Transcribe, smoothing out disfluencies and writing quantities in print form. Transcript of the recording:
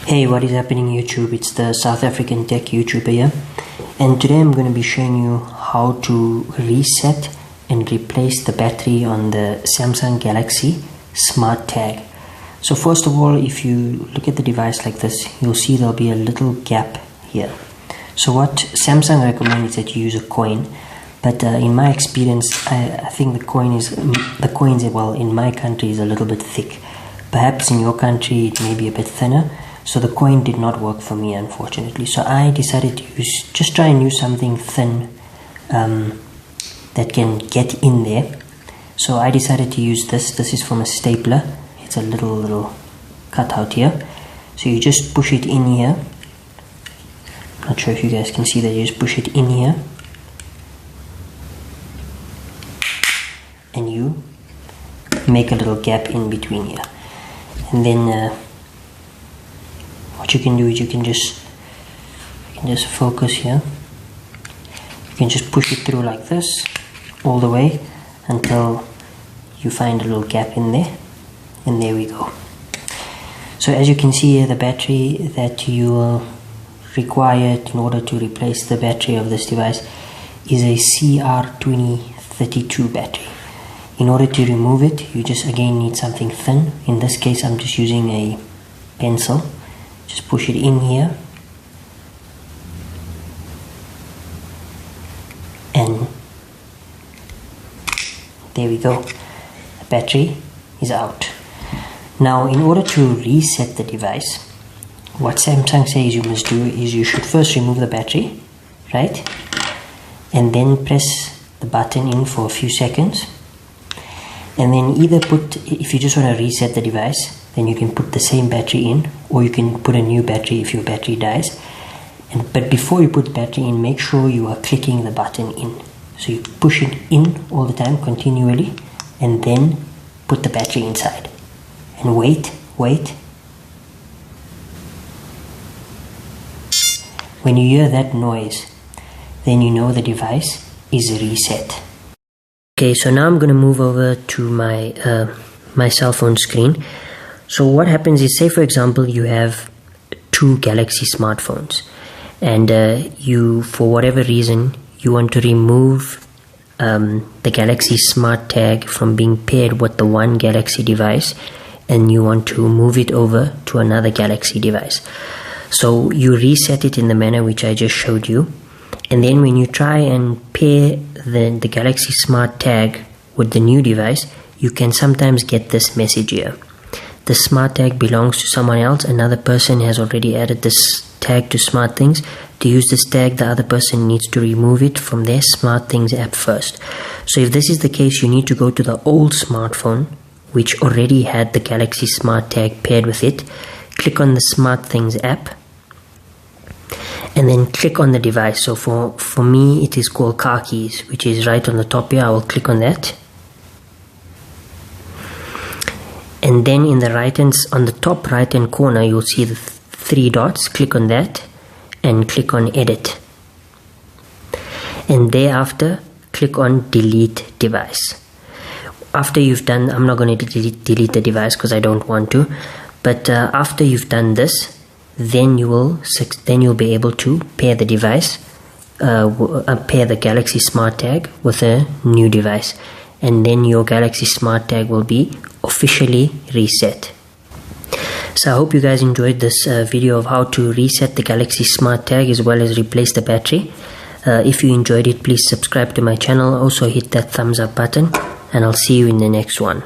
Hey, what is happening YouTube? It's the South African Tech YouTuber here, and today I'm going to be showing you how to reset and replace the battery on the Samsung Galaxy SmartTag. So first of all, if you look at the device like this, you'll see there'll be a little gap here. So what Samsung recommends is that you use a coin, but in my experience, I think the coins in my country is a little bit thick. Perhaps in your country it may be a bit thinner. So the coin did not work for me, unfortunately. So I decided to just try and use something thin that can get in there. So I decided to use this. This is from a stapler. It's a little cutout here. So you just push it in here. Not sure if you guys can see that. You just push it in here, and you make a little gap in between here. And then what you can do is you can just focus here. You can just push it through like this all the way until you find a little gap in there, and there we go. So as you can see here, the battery that you will require in order to replace the battery of this device is a CR2032 battery. In order to remove it, you just again need something thin. In this case, I'm just using a pencil. Just push it in here, and there we go. The battery is out. Now, in order to reset the device, what Samsung says you must do is you should first remove the battery, right? And then press the button in for a few seconds. And then either if you just want to reset the device, then you can put the same battery in, or you can put a new battery if your battery dies. But before you put the battery in, make sure you are clicking the button in. So you push it in all the time continually, and then put the battery inside. And wait. When you hear that noise, then you know the device is reset. Okay, so now I'm going to move over to my my cell phone screen. So what happens is, say for example, you have two Galaxy smartphones, and you, for whatever reason, you want to remove the Galaxy SmartTag from being paired with the one Galaxy device, and you want to move it over to another Galaxy device. So you reset it in the manner which I just showed you, and then when you try and pair the Galaxy SmartTag with the new device, you can sometimes get this message here. The SmartTag belongs to someone else. Another person has already added this tag to SmartThings. To use this tag, the other person needs to remove it from their SmartThings app first. So if this is the case, you need to go to the old smartphone, which already had the Galaxy SmartTag paired with it. Click on the SmartThings app, and then click on the device. So for me, it is called Car Keys, which is right on the top here. I will click on that. And then in the on the top right hand corner, you'll see the three dots. Click on that and click on edit. And thereafter, click on delete device. After you've done, I'm not going to delete the device because I don't want to. But after you've done this, then you'll be able to pair the device, pair the Galaxy SmartTag with a new device, and then your Galaxy SmartTag will be officially reset. So I hope you guys enjoyed this video of how to reset the Galaxy SmartTag as well as replace the battery. If you enjoyed it, please subscribe to my channel. Also hit that thumbs up button, and I'll see you in the next one.